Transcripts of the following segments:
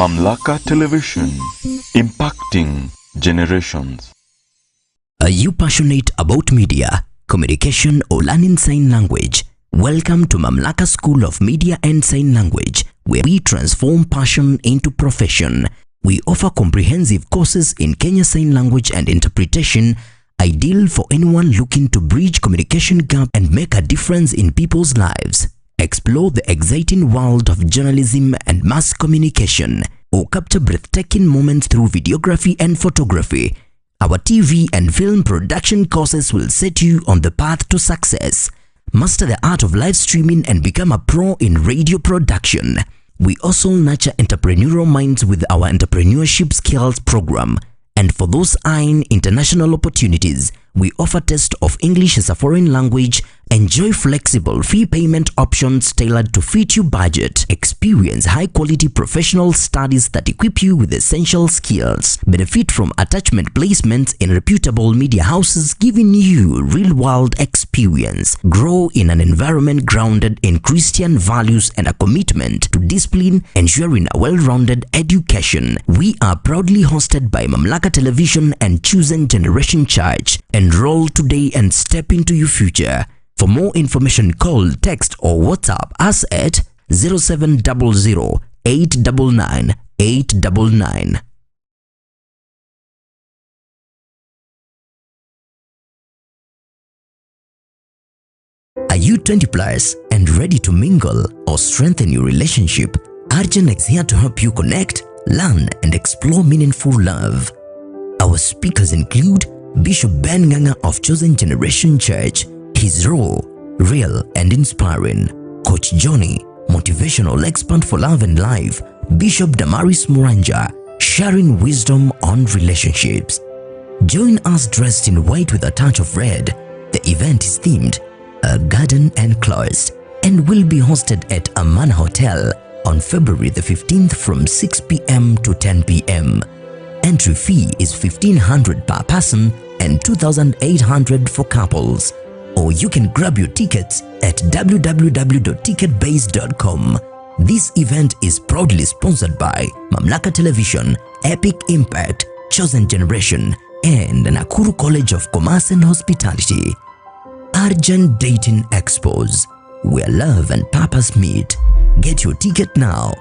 Mamlaka Television, impacting generations. Are you passionate about media, communication or learning sign language? Welcome to Mamlaka School of Media and Sign Language, where we transform passion into profession. We offer comprehensive courses in Kenya Sign Language and Interpretation, ideal for anyone looking to bridge communication gap and make a difference in people's lives. Explore the exciting world of journalism and mass communication, or capture breathtaking moments through videography and photography. Our TV and film production courses will set you on the path to success. Master the art of live streaming and become a pro in radio production. We also nurture entrepreneurial minds with our entrepreneurship skills program. And for those eyeing international opportunities, we offer test of English as a foreign language. Enjoy flexible fee payment options tailored to fit your budget. Experience high-quality professional studies that equip you with essential skills. Benefit from attachment placements in reputable media houses, giving you real-world experience. Grow in an environment grounded in Christian values and a commitment to discipline, ensuring a well-rounded education. We are proudly hosted by Mamlaka Television and Chosen Generation Church. Enroll today and step into your future. For more information, call, text or WhatsApp us at 0700 899 899. Are you 20 plus and ready to mingle or strengthen your relationship? Rgen is here to help you connect, learn and explore meaningful love. Our speakers include Bishop Ben Nganga of Chosen Generation Church, his raw, real and inspiring. Coach Johnny, motivational expert for love and life. Bishop Damaris Muranja, sharing wisdom on relationships. Join us dressed in white with a touch of red. The event is themed A Garden Enclosed and will be hosted at Amana Hotel on February the 15th from 6 p.m. to 10 p.m. Entry fee is 1,500 per person and 2,800 for couples. Or you can grab your tickets at www.ticketbase.com. This event is proudly sponsored by Mamlaka Television, Epic Impact, Chosen Generation, and Nakuru College of Commerce and Hospitality. Rgen Dating Expos, where love and purpose meet. Get your ticket now.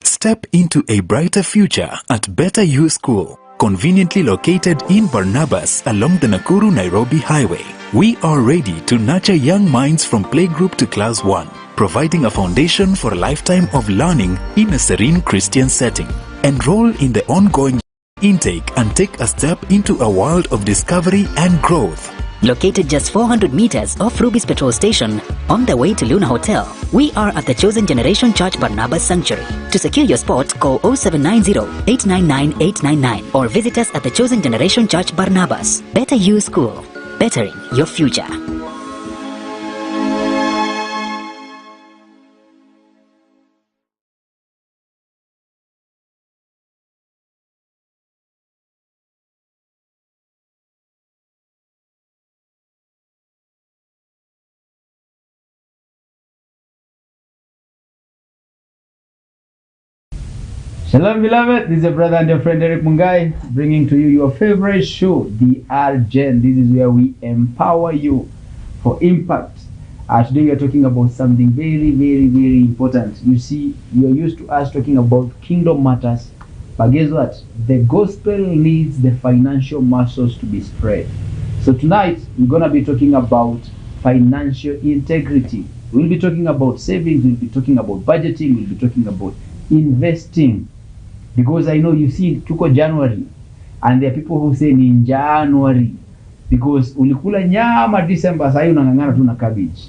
Step into a brighter future at Better You School, conveniently located in Barnabas along the Nakuru-Nairobi Highway. We are ready to nurture young minds from playgroup to class 1, providing a foundation for a lifetime of learning in a serene Christian setting. Enroll in the ongoing intake and take a step into a world of discovery and growth. Located just 400 meters off Ruby's petrol station on the way to Luna Hotel, we are at the Chosen Generation Church Barnabas Sanctuary. To secure your spot, call 0790-899-899 or visit us at the Chosen Generation Church Barnabas. Better You School, bettering your future. Shalom beloved, this is your brother and your friend Eric Mungai bringing to you your favorite show, the Rgen. This is where we empower you for impact. Today we are talking about something very important. You see, you're used to us talking about kingdom matters, but guess what? The gospel needs the financial muscles to be spread. So tonight we're going to be talking about financial integrity. We'll be talking about savings, we'll be talking about budgeting, we'll be talking about investing. Because I know you see tuko January and there are people who say in January because ulikula nyama December sasa unangangana tu na cabbage.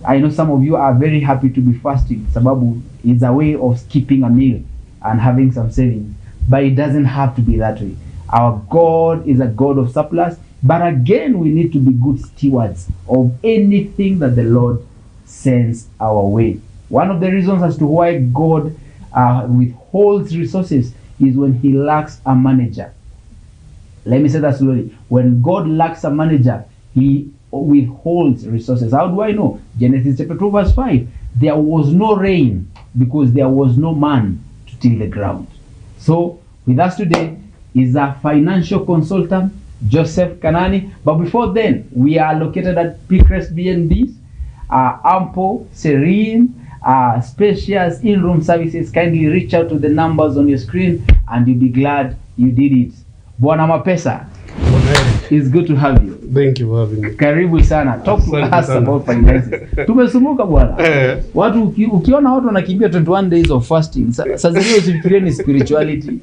I know some of you are very happy to be fasting sababu it's a way of skipping a meal and having some savings, but it doesn't have to be that way. Our God is a God of surplus, but again we need to be good stewards of anything that the Lord sends our way. One of the reasons as to why God withholds resources is when he lacks a manager. Let me say that slowly. When God lacks a manager, he withholds resources. How do I know? Genesis chapter 2 verse 5. There was no rain because there was no man to till the ground. So with us today is a financial consultant, Joseph Kanani. But before then, we are located at Pickrest B&Bs, ample, serene, spacious in-room services. Kindly reach out to the numbers on your screen and you'll be glad you did it. Bwana Mapesa, it's good to have you. Thank you for having me. Karibu sana. Talk to us about finances. Tumesumbuka bwana. Watu ukiona watu wanakimbia 21 days of fasting. Sasa hiyo usifikirie ni spirituality.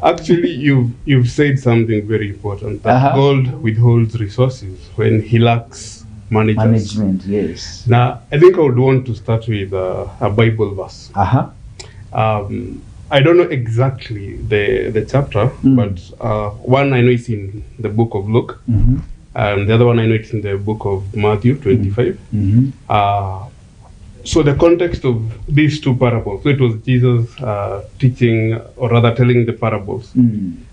Actually, you've said something very important. That God withholds resources when He lacks management. Yes. Now, I think I would want to start with a Bible verse. I don't know exactly the chapter, but one I know is in the book of Luke, and the other one I know it's in the book of Matthew 25. So the context of these two parables, so it was Jesus teaching, or rather telling the parables. In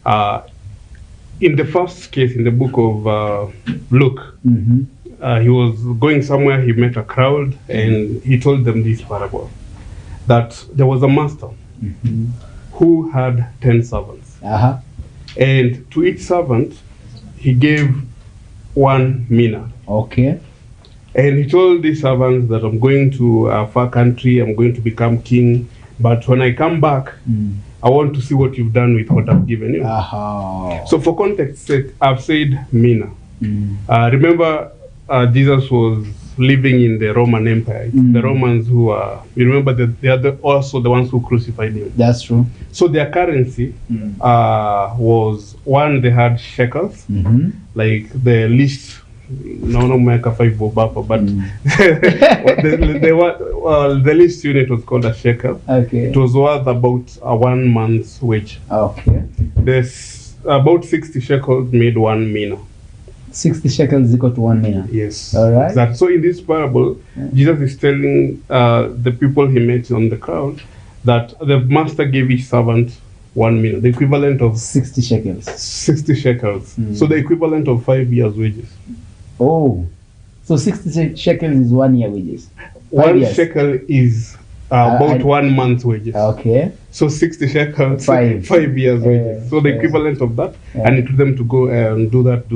the first case, in the book of Luke, he was going somewhere, he met a crowd, and he told them this parable, that there was a master who had 10 servants. And to each servant, he gave 1 mina. Okay. And he told these servants that I'm going to a far country, I'm going to become king, but when I come back, I want to see what you've done with what I've given you. So for context sake, I've said mina. Remember, Jesus was living in the Roman Empire. The Romans who are, you remember that they are also the ones who crucified him. That's true. So their currency was, one, they had shekels, like the least, no make a 5 bobapa, but the least unit was called a shekel. Okay. It was worth about a 1 month's wage. Okay. There's about 60 shekels made 1 mina. 60 shekels is equal to 1 mina. Yes. All right. Exactly. So in this parable, Jesus is telling the people he met on the crowd that the master gave each servant 1 mina, the equivalent of 60 shekels. 60 shekels. So the equivalent of 5 years' wages. Oh, so 60 shekels is 1 year wages. 1 shekel is about 1 month's wages. Okay. So 60 shekels, 5 years wages. So the equivalent of that, and it told them to go and do that.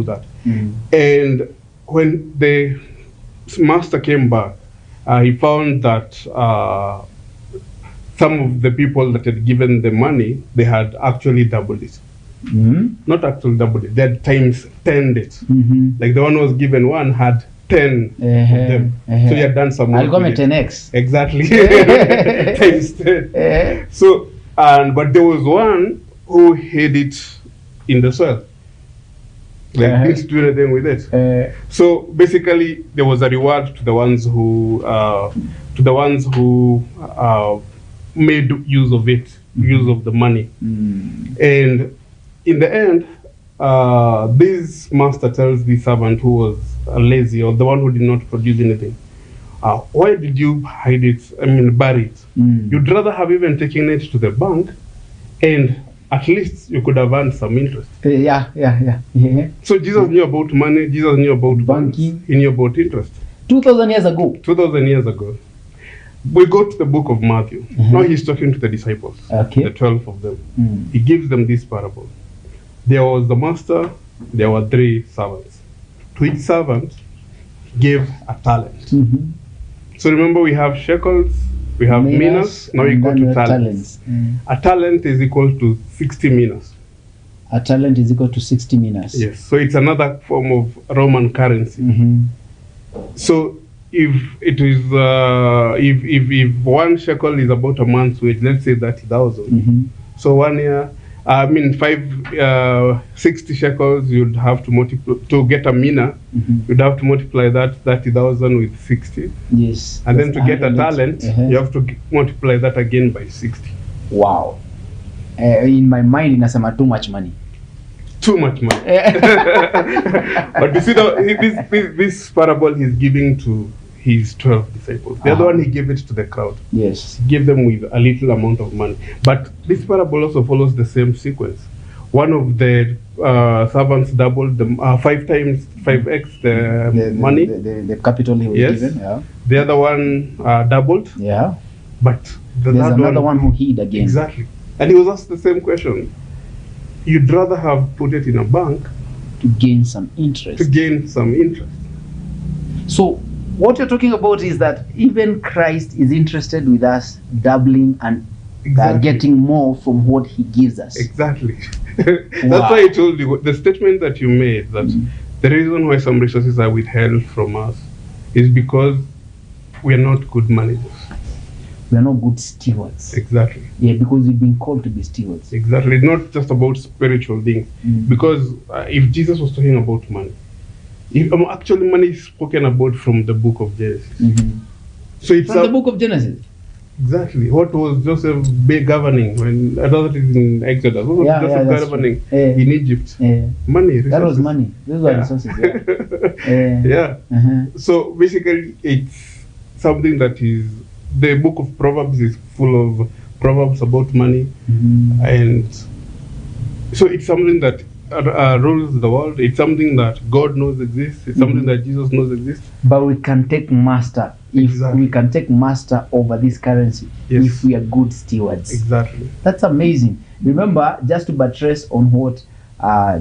And when the master came back, he found that some of the people that had given the money, they had actually doubled it. Not actually doubled it, they had times 10 it. Like the one who was given 1 had 10 of them. So he had done some work. I'll go 10x. Exactly. Times 10. So, but there was one who hid it in the soil. Like didn't do anything with it. So basically, there was a reward to the ones who made use of it, use of the money. And in the end, this master tells the servant who was lazy, or the one who did not produce anything, why did you hide it? I mean, bury it. You'd rather have even taken it to the bank, and at least you could have earned some interest. Yeah. So Jesus knew about money. Jesus knew about banking. He knew about interest. 2,000 years ago. 2,000 years ago. We go to the book of Matthew. Now he's talking to the disciples, the 12 of them. He gives them this parable. There was the master, there were 3 servants. To each servant, he gave a talent. So remember, we have shekels, we have minas, now we go to talents. A talent is equal to 60 minas. A talent is equal to 60 minas. Yes, so it's another form of Roman currency. So if it is, if 1 shekel is about a month's wage, let's say 30,000. So 1 year, 60 shekels, you'd have to multiply to get a mina. You'd have to multiply that 30,000 with 60. Yes. And then to get a talent, you have to multiply that again by 60. Wow. In my mind, inasema too much money. Too much money. But you see, this parable he's giving to his 12 disciples. The other one, he gave it to the crowd. Yes. He gave them with a little amount of money. But this parable also follows the same sequence. One of the servants doubled the 5x the money. The capital he was Yes. given. Yeah. The other one doubled, Yeah. but There's another one who hid again. Exactly. And he was asked the same question. You'd rather have put it in a bank To gain some interest. to gain some interest. So what you're talking about is that even Christ is interested with us doubling and getting more from what he gives us. Exactly. That's Wow. why I told you the statement that you made, that the reason why some resources are withheld from us is because we are not good managers. We are not good stewards. Exactly. Yeah, because we've been called to be stewards. Exactly. It's not just about spiritual things. Because if Jesus was talking about money, actually money is spoken about from the book of Genesis. So it's From the book of Genesis. exactly what was Joseph governing when another is in Exodus. What was Yeah, Joseph that's governing true. Yeah. in Egypt? Yeah. Money. That was resources. money. Those were Yeah. resources. Yeah. Yeah. Uh-huh. So basically, it's something that is, the book of Proverbs is full of proverbs about money, and so it's something that rules the world. It's something that God knows exists. It's something that Jesus knows exists. But we can take master Exactly. we can take master over this currency Yes. if we are good stewards. Exactly. That's amazing. Remember, just to buttress on what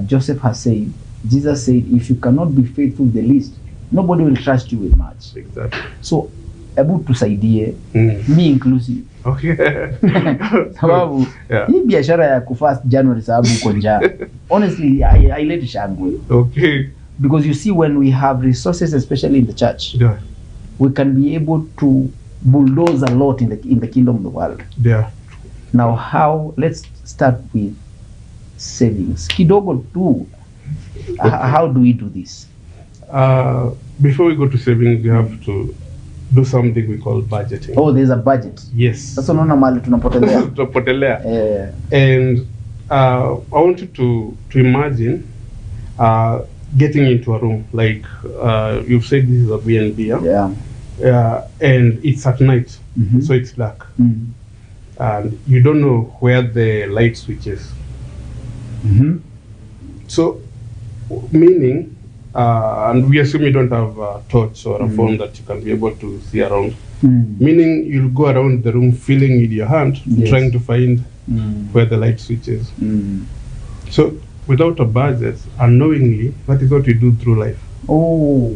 Joseph has said, Jesus said, if you cannot be faithful with the least, nobody will trust you with much. Exactly. So, hebu tusaidie, Mm. me inclusive. Okay. Sababu Yeah. hii biashara ya kufast January sababu uko njaa. Honestly, haileti shangwe. Okay. Because you see, when we have resources, especially in the church, Yeah. we can be able to bulldoze a lot in the kingdom of the world. Yeah. Now, let's start with savings. Kidogo tu. How do we do this? Before we go to savings, we have to do something we call budgeting. Oh, there's a budget. Yes. Sasa unaona mahali tunapotelea. Tunapotelea. Eh, And I want you to imagine getting into a room, like you've said this is a B&B, yeah. and it's at night, Mhm. so it's dark, Mm. and you don't know where the light switch is. Mhm. So, meaning, and we assume you don't have a torch or a phone that you can be able to see around. Mm. Meaning, you'll go around the room feeling with your hand, Yes. trying to find Mm. where the light switch is. Mm. So, without a budget, unknowingly, that is what we do through life. Oh,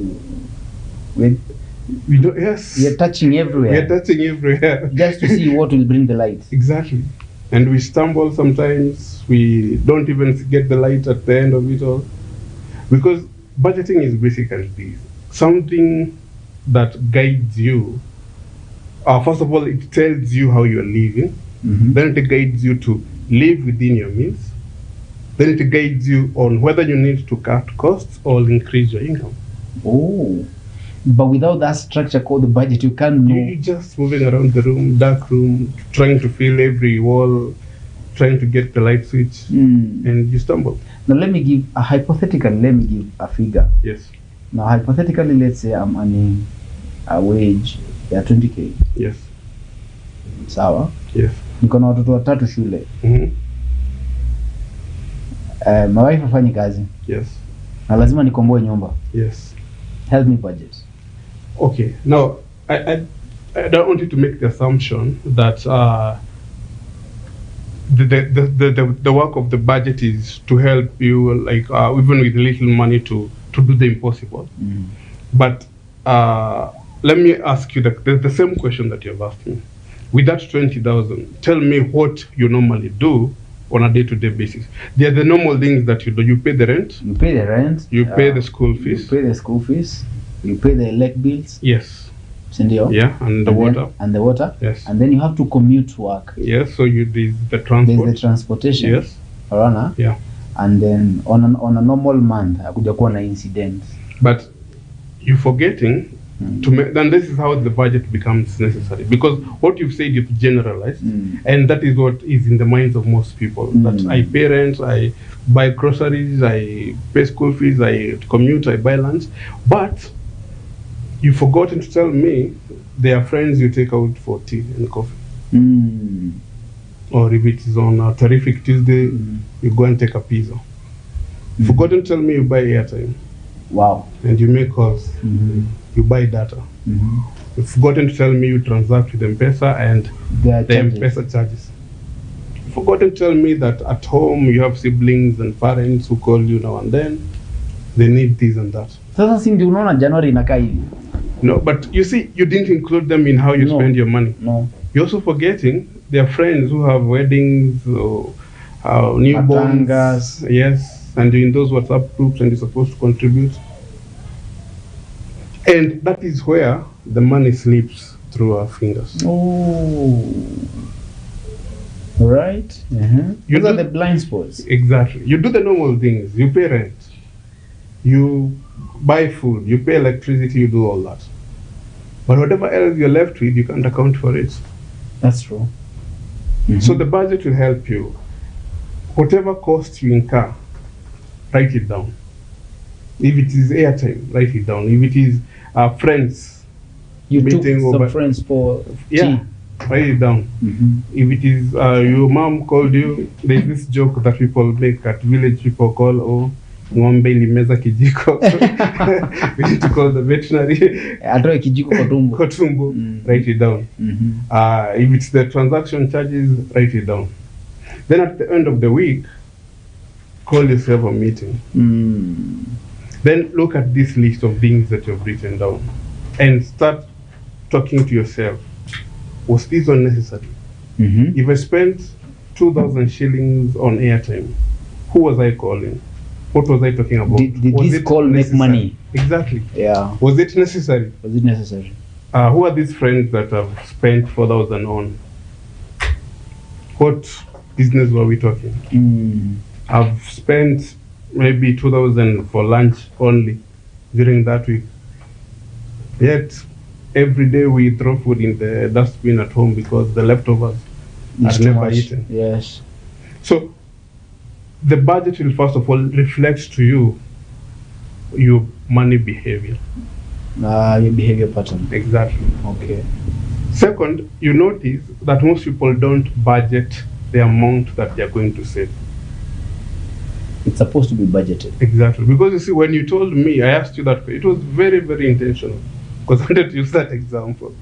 We do, yes. we are touching We are everywhere touching everywhere. just to see what will bring the light. Exactly. And we stumble sometimes. We don't even get the light at the end of it all. Because budgeting is basically this, something that guides you. First of all, it tells you how you are living. Mhm. Then it guides you to live within your means. Then it guides you on whether you need to cut costs or increase your income. Oh, but without that structure called the budget, you can't know. You're just moving around the room, dark room, trying to feel every wall, trying to get the light switch, Mm. and you stumble. Now let me give a figure. Yes, Now hypothetically, let's say I'm earning a wage ya 20k. yes, Sawa? yes. Niko na watoto watatu shule. Hmm. My wife hafanyi kazi Yes, na lazima nikomboe nyumba. yes. Help me budget. Okay, now I don't want you to make the assumption that the work of the budget is to help you, like even with little money, to do the impossible. Mm. But let me ask you the same question that you've asked me. With that 20,000, tell me what you normally do on a day-to-day basis. They are the normal things that you do. You pay the rent, You pay the rent. you pay the school You fees. pay the school fees. You pay the elect bills. Yes. Sindio? Yeah, and the water. And the water. Yes. And then you have to commute to work. Yes, so there's the There's transport. the transportation. Yes. Alright? Yeah. And then on a normal month, hakuja kuwa na incident. But you're forgetting to make, then this is how the budget becomes necessary, because what you've said, you've generalized, and that is what is in the minds of most people. That I pay rent, I buy groceries, I pay school fees, I commute, I buy lunch, but you've forgotten to tell me there are friends you take out for tea and coffee. Mm. Or if it is on a terrific Tuesday, you go and take a pizza. Forgotten to tell me you buy airtime. Wow. And you make calls. You buy data. You've forgotten to tell me you transact with M-Pesa and the M-Pesa charges. Forgotten to tell me that at home you have siblings and parents who call you now and then. They need this and that. Sasa si ndio unaona January inakaa hivi. No, but you see, you didn't include them in how you spend your money. No. You're also forgetting their friends who have weddings or newborns. Matangas. Yes, and you're in those WhatsApp groups and you're supposed to contribute. And that is where the money slips through our fingers. Oh. Right. You Those are do- the blind spots. Exactly. You do the normal things. You pay rent. You buy food. You pay electricity. You do all that. But whatever else you're left with, you can't account for it. That's true. So the budget will help you. Whatever cost you incur, write it down. If it is airtime, write it down. If it is friends, You took meeting some over- friends for yeah, write it down. If it is your mom called you, there's this joke that people make at village. People call, oh, ng'ombe ilimeza kijiko. We need to call the veterinary. atoe kijiko kwa tumbo. Kotumbo, write it down. If it's the transaction charges, write it down. Then at the end of the week, call yourself a meeting. Then look at this list of things that you've written down and start talking to yourself. Was this unnecessary? If I spent 2,000 shillings on airtime, who was I calling? What was I talking about? Did Was this it call make necessary? money? Exactly. Yeah. Was it necessary? Was it necessary? Who are these friends that have spent 4,000 on? What business were we talking? I've spent maybe 2,000 for lunch only during that week. Yet every day we throw food in the dustbin at home because the leftovers It's are too never much. eaten. Yes. So the budget will first of all reflect to you your money behavior. Your behavior pattern. Exactly. Okay. Second, you notice that most people don't budget the amount that they're going to save. It's supposed to be budgeted. Exactly. Because you see, when you told me, I asked you that, it was very, very intentional. Because I wanted to use that example.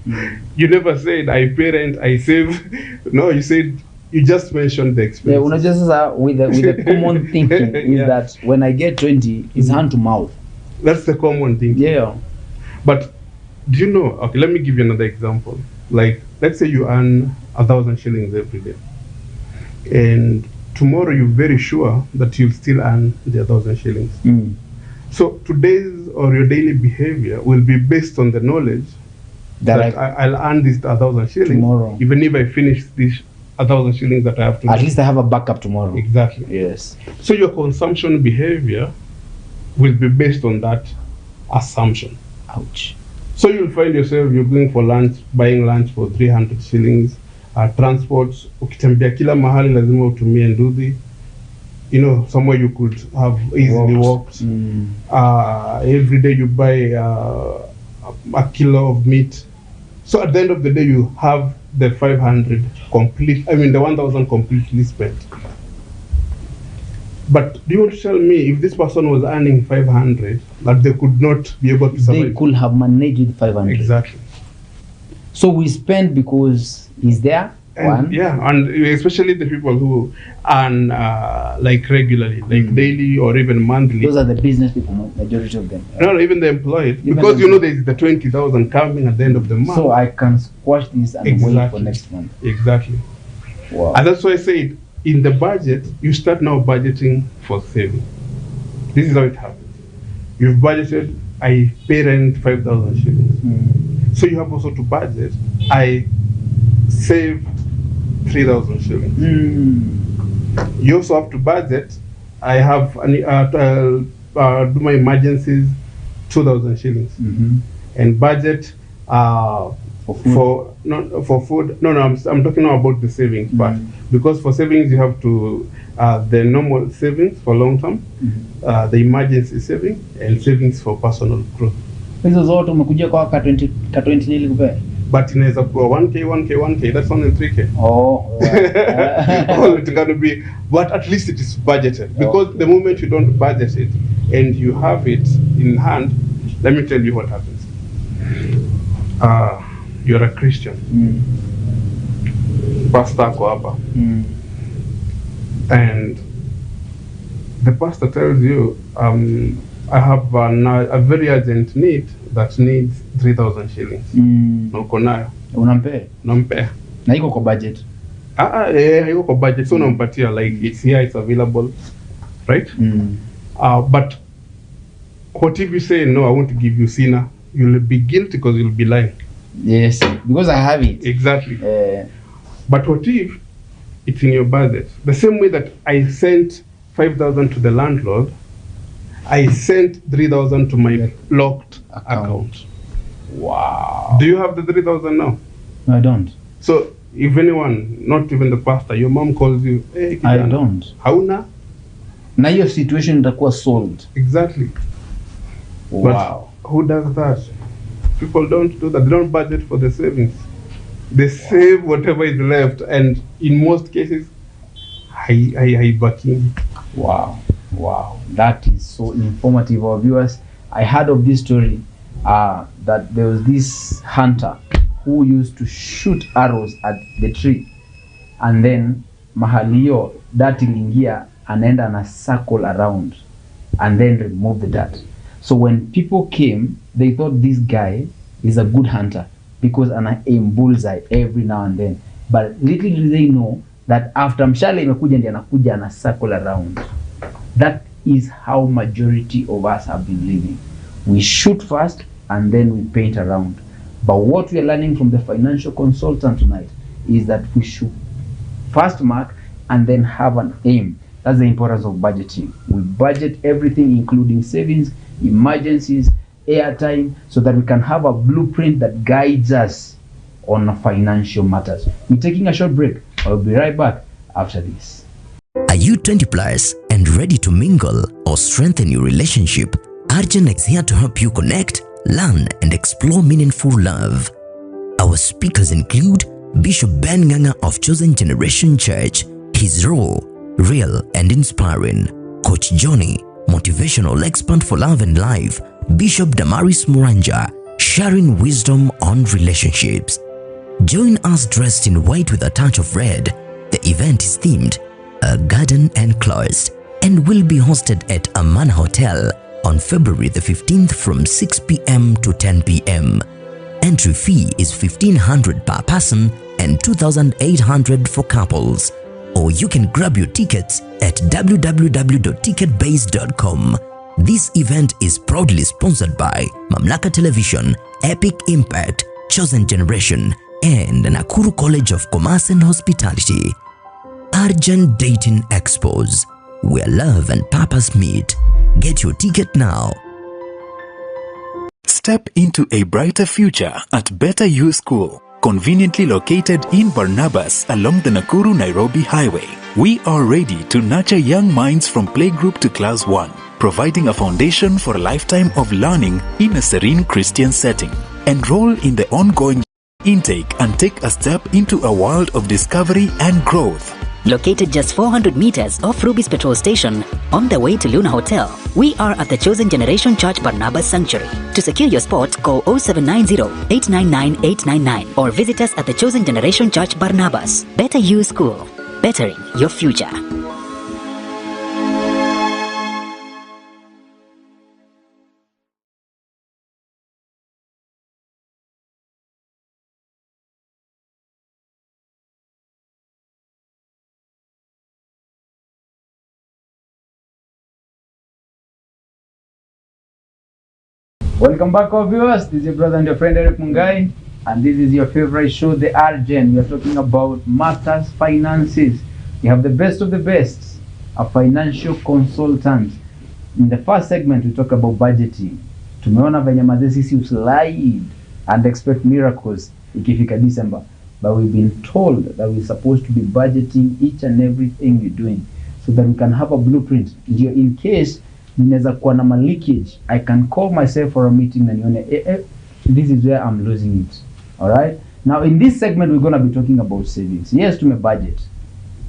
You never said, I pay rent, I save. No, you said, you just mentioned the expenses. Yeah, unajua sasa with the common thinking is Yeah. that when I get 20, it's hand to mouth. That's the common thing. Yeah. But do you know, okay, let me give you another example. Like, let's say you earn 1,000 shillings every day. And tomorrow you're very sure that you'll still earn the 1,000 shillings. So today's or your daily behavior will be based on the knowledge that I'll earn this 1,000 shillings Tomorrow. even if I finish this 1,000 shillings that I have to At do. least I have a backup tomorrow. Exactly. Yes. So your consumption behavior will be based on that assumption. Ouch. So you'll find yourself, you're going for lunch, buying lunch for 300 shillings, transport, ukitembea kila mahali lazima utumie nduthi. You know, somewhere you could have easily walked. Every day you buy a kilo of meat. So at the end of the day, you have the 500 complete, I mean the 1,000 completely spent. But do you want to tell me if this person was earning 500, that they could not be able to survive? They could have managed with 500. Exactly. So we spend because he's there. One. Yeah, and especially the people who earn like regularly, like daily or even monthly. Those are the business people, majority of them. No, even the employed, Even because the you know there's the 20,000 coming at the end of the month. So I can squash this and wait for Exactly. next month. Exactly. Wow. And that's why I said in the budget, you start now budgeting for saving. This is how it happens. You've budgeted, I pay rent 5,000 shillings. So you have also to budget, I save 3,000 shillings. You also have to budget, I have do my emergencies 2,000 shillings. And budget For food. for food. No, I'm talking now about the savings part. Because for savings you have to the normal savings for long term, the emergency saving, and savings for personal growth. Hizo zote umekuja kwa ka 20 nilikupea. but inaweza kuwa 1k 1k 1k, that's only 3k. Oh, right. All it's going to be, but at least it is budgeted, because the moment you don't budget it and you have it in hand, let me tell you what happens. You're a Christian. Pastor ako hapa. And the pastor tells you, I have a very urgent need that needs 3,000 shillings. Na uko nayo. Unampea. Na iko kwa budget. Iko kwa budget. So unampatia, like, it's here, it's available. Right? But what if you say, no, I want to give you sinner? You'll be guilty because you'll be lying. Yes, because I have it. Exactly. But what if it's in your budget? The same way that I sent 5,000 to the landlord, I sent 3,000 to my locked account. Wow. Do you have the 3,000 now? No, I don't. So if anyone, not even the pastor, your mom calls you, hey, I don't. Hauna? Na hiyo situation itakuwa solved. Exactly. Wow. But who does that? People don't do that. They don't budget for the savings. They save whatever is left, and in most cases, I backing. Wow. Wow. That is so informative. Our viewers, I heard of this story that there was this hunter who used to shoot arrows at the tree, and then mahalio that ilingia anaenda na circle around and then remove the dirt. So when people came, they thought this guy is a good hunter because ana aim bullseye every now and then. But little do they know that after mshale imekuja ndiye anakuja ana circle around. That is how majority of us have been living. We shoot first and then we paint around. But what we are learning from the financial consultant tonight is that we should first mark and then have an aim. That's the importance of budgeting. We budget everything, including savings, emergencies, airtime, so that we can have a blueprint that guides us on financial matters. We're taking a short break. I'll be right back after this. Are you 20 plus and ready to mingle or strengthen your relationship? Rgen is here to help you connect, learn, and explore meaningful love. Our speakers include Bishop Ben Nganga of Chosen Generation Church, his raw, real, and inspiring. Coach Johnny, motivational expert for love and life. Bishop Damaris Muranja, sharing wisdom on relationships. Join us dressed in white with a touch of red. The event is themed A Garden Enclosed and will be hosted at Aman Hotel on February the 15th from 6 p.m. to 10 p.m. Entry fee is 1,500 per person and 2,800 for couples. Or you can grab your tickets at www.ticketbase.com. This event is proudly sponsored by Mamlaka Television, Epic Impact, Chosen Generation, and Nakuru College of Commerce and Hospitality. Rgen Dating Expos, where love and purpose meet. Get your ticket now. Step into a brighter future at Better You School, conveniently located in Barnabas along the Nakuru-Nairobi Highway. We are ready to nurture young minds from playgroup to class 1, providing a foundation for a lifetime of learning in a serene Christian setting. Enroll in the ongoing intake and take a step into a world of discovery and growth. Located just 400 meters off Ruby's petrol station, on the way to Luna Hotel, we are at the Chosen Generation Church Barnabas Sanctuary. To secure your spot, call 0790-899-899 or visit us at the Chosen Generation Church Barnabas. Better You School, bettering your future. Welcome back, our viewers. This is your brother and your friend Eric Mungai, and this is your favorite show, the Rgen. We are talking about matters, finances. We have the best of the best, a financial consultant. In the first segment, we talk about budgeting. Tumeona venye mazee sisi uslide and expect miracles ikifika December, but we've been told that we're supposed to be budgeting each and everything we're doing so that we can have a blueprint. In case ninaweza kuwa na leakage, I can call myself for a meeting na nione this is where I'm losing it. All right, Now in this segment we're going to be talking about savings. Yes, tume budget.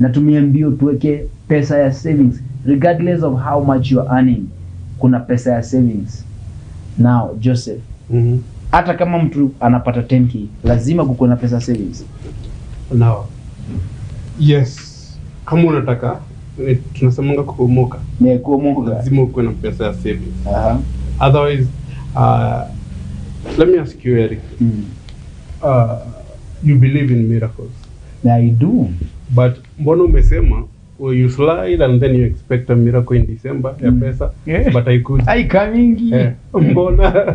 Na tumeambiwa tuweke pesa ya savings regardless of how much you are earning. Kuna pesa ya savings. Now Joseph, hata kama mtu anapata 10k, lazima kukuwe na pesa savings. Now, yes, kama unataka tunasemanga kuomoka. Lazima ukuwe na pesa ya savings. Otherwise, let me ask you, Eric. You believe in miracles? I do. But mbona umesema you slide and then you expect a miracle in December ya pesa, but I could. Coming. Mbona?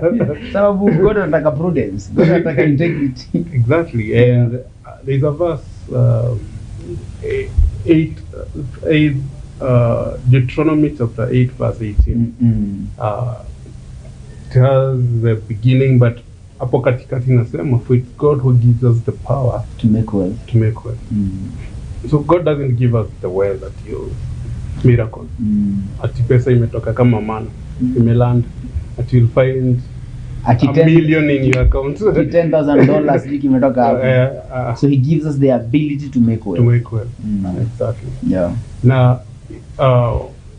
Sababu God anataka prudence, God anataka integrity. Exactly. And there's a verse, 8, Deuteronomy chapter 8 verse 18. It has the beginning, but hapo katikati nasema, for it's God who gives us the power to make wealth. So God doesn't give us the wealth that you miracle. Ati pesa imetoka kama mana, imeland, ati you'll find a million in your account. $10,000 kimetoka hapo. So he gives us the ability to make wealth. Exactly. Yeah. Now,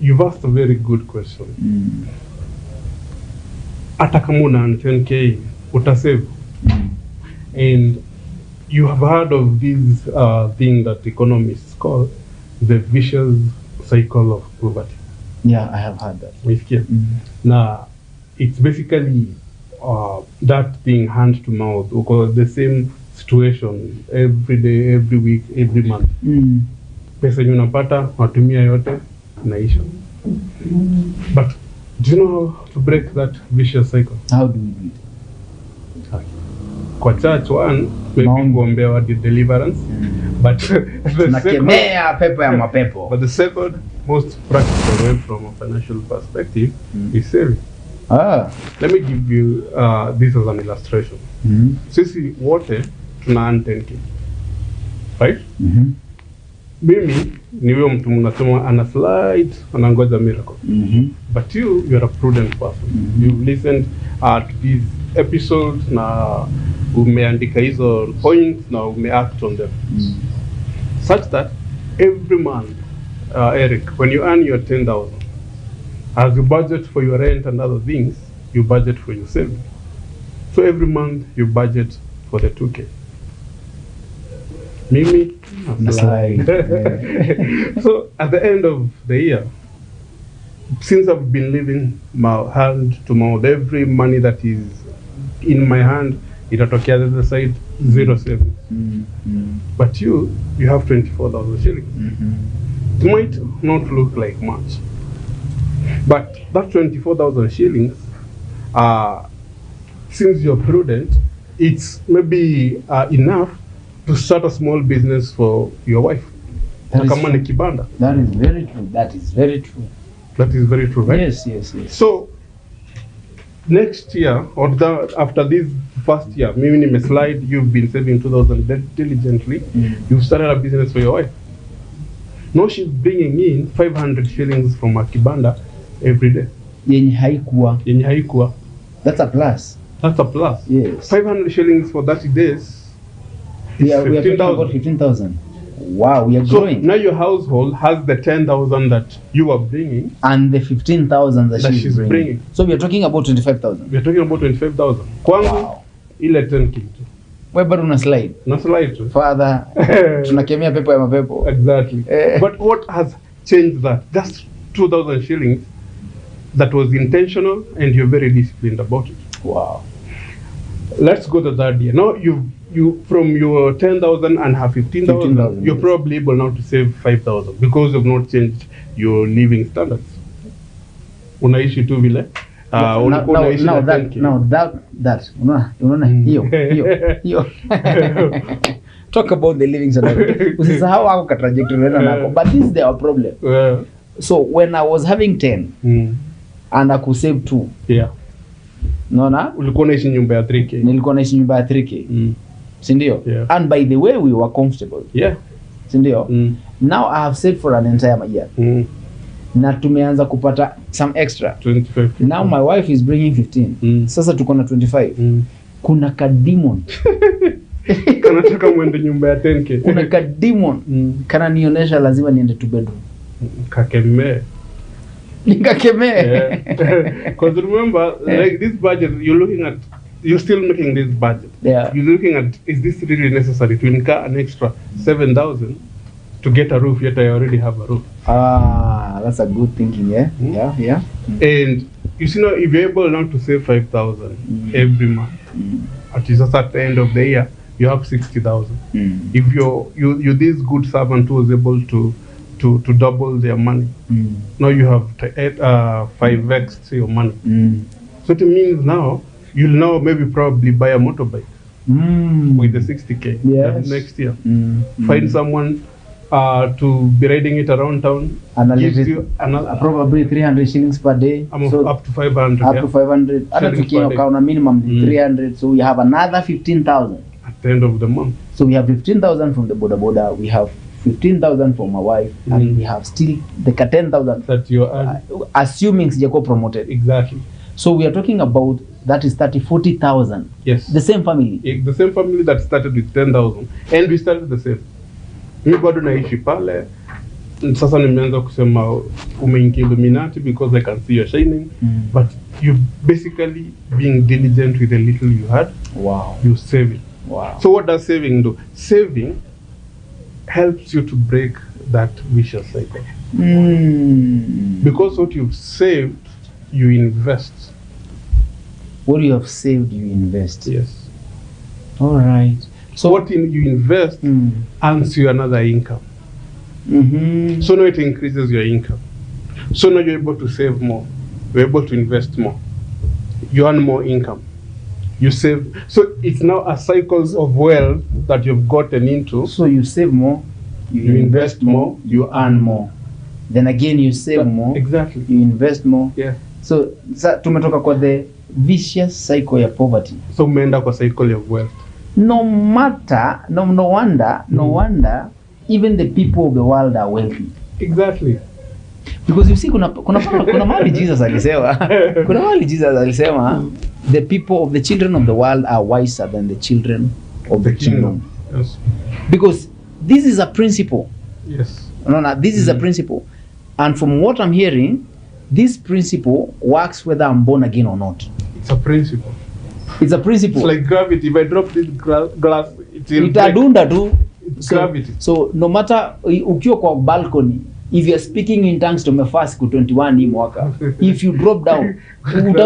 you've asked a very good question. Hata kama una 10k, utasave. And you have heard of this thing that economists call the vicious cycle of poverty. Yeah, I have heard that. Now, it's basically that thing hand to mouth, because the same situation every day, every week, every month. Pesa unapata, watumia yote, naisha. But do you know how to break that vicious cycle? How do we do it? Kwa church, one, maybe kuombewa the deliverance, but the second most practical way from a financial perspective is saving. Let me give you this as an illustration. Sisi wote tuna earn 10k, right? Mimi ni wewe mtu mnasema ana slide anangoja miracle. But you are a prudent person. You've listened to these episodes na umeandika hizo points na umeact on them. Such that every month, Eric, when you earn your 10,000, as you budget for your rent and other things, you budget for your savings. So every month you budget for the 2k. Mimi, so at the end of the year, since I've been living my hand to mouth, every money that is in my hand, itatokea the other side, 0 savings. But you have 24,000 shillings. It might not look like much, but that 24,000 shillings, since you're prudent, it's maybe enough to start a small business for your wife. That is very true. That is very true, right? Yes. So next year, or after this first year, maybe in a slide, you've been saving 2,000 diligently. You've started a business for your wife. Now she's bringing in 500 shillings from a kibanda every day. Yenye haikuwa. That's a plus. Yes. 500 shillings for 30 days. We are talking about 15,000. Wow, we are growing. So now your household has the 10,000 that you are bringing, and the 15,000 that she's bringing. So we are talking about 25,000. We are talking about 25,000. Kwangu ile 10k. Wewe bado una slide. Father, tunakemea pepo ya mapepo. Exactly. But what has changed that? Just 2,000 shillings that was intentional, and you're very disciplined about it. Wow. Let's go to that year. Now you from your 10,000 and have 15,000, you're probably able now to save 5,000 because you've not changed your living standards. Unaishi tu vile. Hiyo. Talk about the living standard. Usisahau hako ka trajectory nako, but this is their problem. So when I was having 10 and I could save 2. Naona ulikuwa unaishi nyumba ya 3k. Nilikuwa naishi nyumba ya 3k. Si ndio? And by the way we were comfortable. Si ndio? Now I have saved for an entire year. Na tumeanza kupata some extra 25. Now my wife is bringing 15. Sasa tuko na 25. Kuna ka demon kanataka mwende nyumba ya 10k. Kuna ka demon kana nionyesha lazima niende 2 bedroom. Kakemee. Nikakemee. Because remember, like this budget, you're still making this budget. Yeah. You're looking at, is this really necessary to incur an extra 7,000 to get a roof, yet I already have a roof? That's a good thinking, yeah? Yeah. And you see now, if you're able now to save 5,000 every month, at least at the end of the year, you have 60,000. If you're this good servant who was able to double their money, now you have 5x your money. So it means now you'll now maybe probably buy a motorbike with the 60k next year. Find someone to be riding it around town, and gives you another probably 300 shillings per day. So up to 500. Up to 500. Other to count a minimum 300. So we have another 15,000 at the end of the month. So we have 15,000 from the boda. We have 15,000 for my wife, and we have still the 10,000 that you are assuming sijakuwa promoted. Exactly. So we are talking about that is 40,000. Yes. The same family. The same family that started with 10,000, and we started the same. Mimi bado naishi pale. Sasa nimeanza kusema umeingia Illuminati because I can see you're shining, but you basically being diligent with the little you had. Wow. You save it. Wow. So what does saving do? Saving helps you to break that vicious cycle. Because what you've saved, you invest. What you have saved, you invest. Yes. All right. So what you invest earns you another income. So now it increases your income. So now you're able to save more. You're able to invest more. You earn more income. You save. So it's now a cycle of wealth that you've gotten into. So you save more, you invest more, you earn more. Then again you save more. Exactly. You invest more. Yeah. So tumetoka kwa the vicious cycle of poverty. So umeenda kwa cycle of wealth. No wonder even the people of the world are wealthy. Exactly. Because you see kuna mahali Jesus alisema the people of the children of the world are wiser than the children of the kingdom. Yes. Because this is a principle. Yes. No, this is a principle. And from what I'm hearing, this principle works whether I'm born again or not. It's a principle. It's a principle. It's like gravity. If I drop this glass, itadunda tu. It's gravity. So no matter ukiwa kwa balcony, if you're speaking in tongues tumefast ku 21 hii mwaka, if you drop down,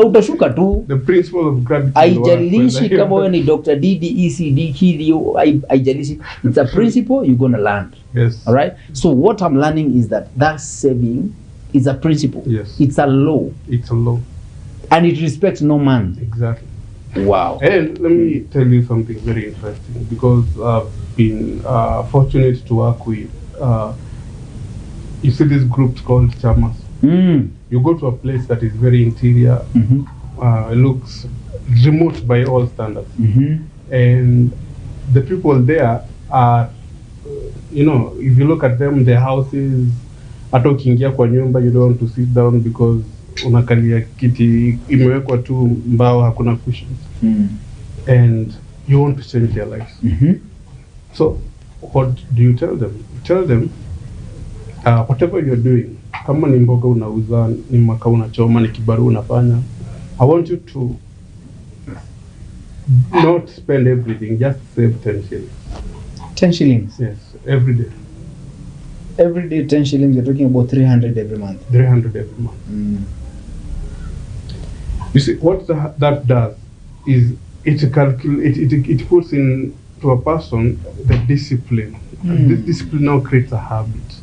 utashuka tu. The principle of gravity. Haijalishi kama wewe ni Dr. DD, ECD, KDO, haijalishi. It's a principle you're going to learn. Yes. All right? So what I'm learning is that saving is a principle. Yes. It's a law. It's a law. And it respects no man. Exactly. Wow. And let me tell you something very interesting, because I've been fortunate to work with, you see these groups called chamas. You go to a place that is very interior, it looks remote by all standards. And the people there are, if you look at them, their houses, hata ukiingia kwa nyumba, you don't want to sit down because unakalia kiti imewekwa tu mbao, hakuna cushions. And you want to change their lives. So what do you tell them? You tell them whatever you're doing, kama ni mboga unauza, ni makaa unachoma, ni kibaru unafanya, I want you to not spend everything, just save 10 shillings. 10 shillings? Yes, every day. Every day 10 shillings, you're talking about 300 every month. 300 every month. You see, what that does is it puts into a person the discipline. And this discipline now creates a habit.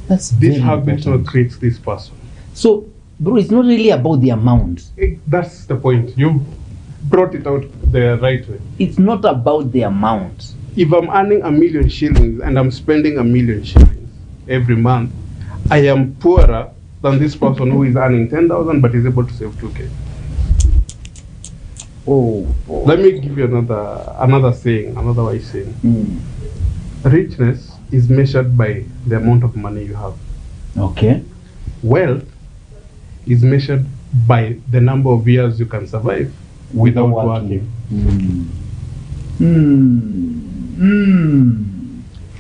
This habit now creates this person. So, bro, it's not really about the amount. That's the point. You brought it out the right way. It's not about the amount. If I'm earning 1 million shillings and I'm spending 1 million shillings every month, I am poorer than this person who is earning 10,000 but is able to save 2k. Let me give you another saying, another way saying. Richness is measured by the amount of money you have. Okay. Wealth is measured by the number of years you can survive without working.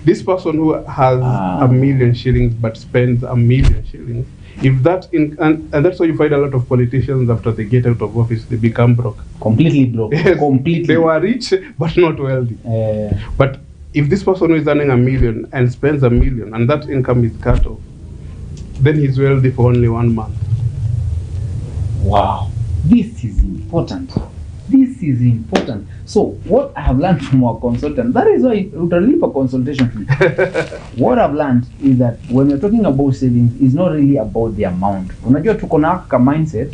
This person who has a million shillings but spends a million shillings, if that and that's why you find a lot of politicians after they get out of office, they become broke. Completely broke. Yes, Completely. They were rich but not wealthy. But if this person who is earning a million and spends a million and that income is cut off, then he's wealthy for only 1 month. Wow. This is important. This is important. So what I have learned from our consultant, that is why utalipa consultation fee. What I've learned is that when you're talking about savings, it's not really about the amount. Unajua tuko na ka mindset,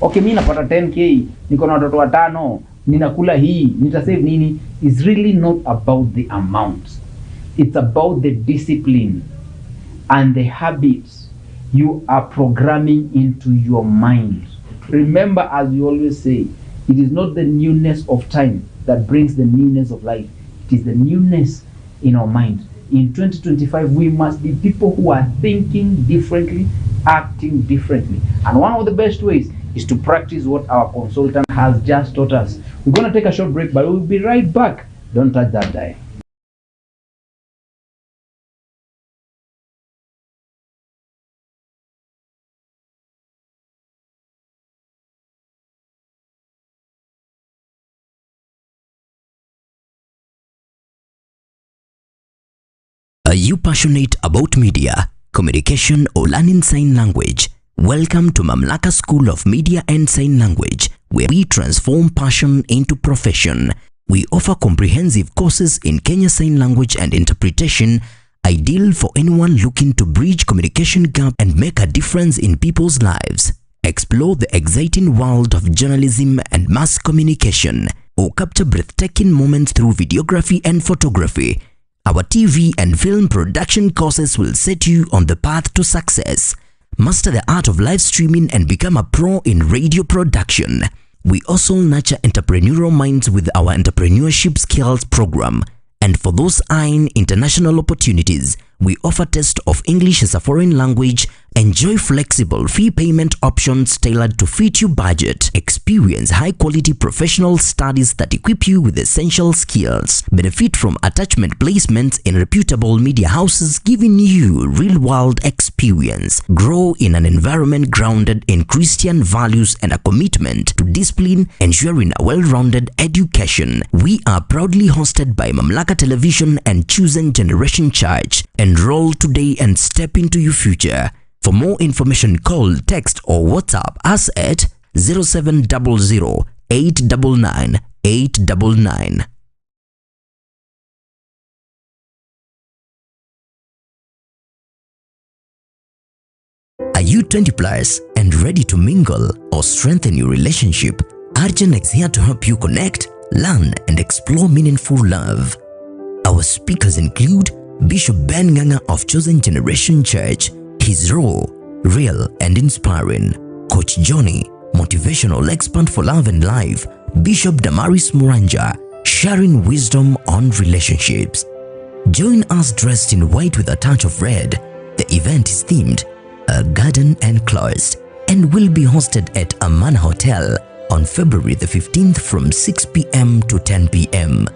okay, mimi napata 10k, niko na watoto watano, ninakula hii, nitasave nini? It's really not about the amount. It's about the discipline and the habits you are programming into your mind. Remember, as we always say, it is not the newness of time that brings the newness of life. It is the newness in our mind. In 2025, we must be people who are thinking differently, acting differently. And one of the best ways is to practice what our consultant has just taught us. We're going to take a short break, but we'll be right back. Don't touch that dial. Are you passionate about media, communication, or learning sign language? Welcome to Mamlaka School of Media and Sign Language, where we transform passion into profession. We offer comprehensive courses in Kenya Sign Language and Interpretation, ideal for anyone looking to bridge communication gap and make a difference in people's lives. Explore the exciting world of journalism and mass communication, or capture breathtaking moments through videography and photography. Our TV and film production courses will set you on the path to success. Master the art of live streaming and become a pro in radio production. We also nurture entrepreneurial minds with our entrepreneurship skills program. And for those eyeing international opportunities, we offer test of English as a foreign language. Enjoy flexible fee payment options tailored to fit your budget. Experience high-quality professional studies that equip you with essential skills. Benefit from attachment placements in reputable media houses, giving you real-world experience. Grow in an environment grounded in Christian values and a commitment to discipline, ensuring a well-rounded education. We are proudly hosted by Mamlaka Television and Chosen Generation Church. Enroll today and step into your future. For more information, call, text, or WhatsApp us at 0700 899 899. Are you 20 plus and ready to mingle or strengthen your relationship? Rgen is here to help you connect, learn, and explore meaningful love. Our speakers include Bishop Ben Nganga of Chosen Generation Church. He's raw, real, and inspiring. Coach Johnny, motivational expert for love and life. Bishop Damaris Muranja, sharing wisdom on relationships. Join us dressed in white with a touch of red. The event is themed A Garden Enclosed and will be hosted at Aman Hotel on February the 15th from 6 p.m. to 10 p.m.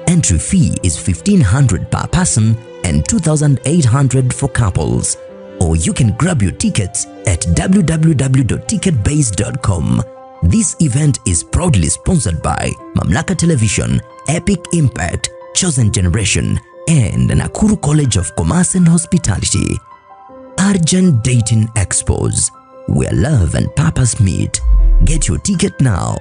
Entry fee is 1,500 per person and 2,800 for couples. Or you can grab your tickets at www.ticketbase.com. This event is proudly sponsored by Mamlaka Television, Epic Impact, Chosen Generation, and Nakuru College of Commerce and Hospitality. Rgen Dating Expos, where love and purpose meet. Get your ticket now.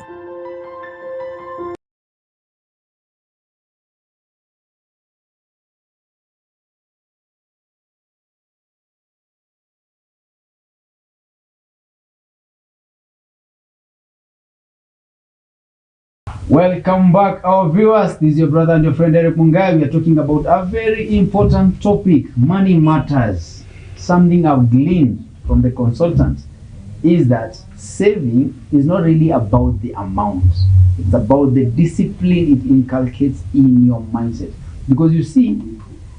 Welcome back, our viewers. This is your brother and your friend Eric Mungai. We are talking about a very important topic, money matters. Something I've gleaned from the consultants is that saving is not really about the amount. It's about the discipline it inculcates in your mindset. Because you see,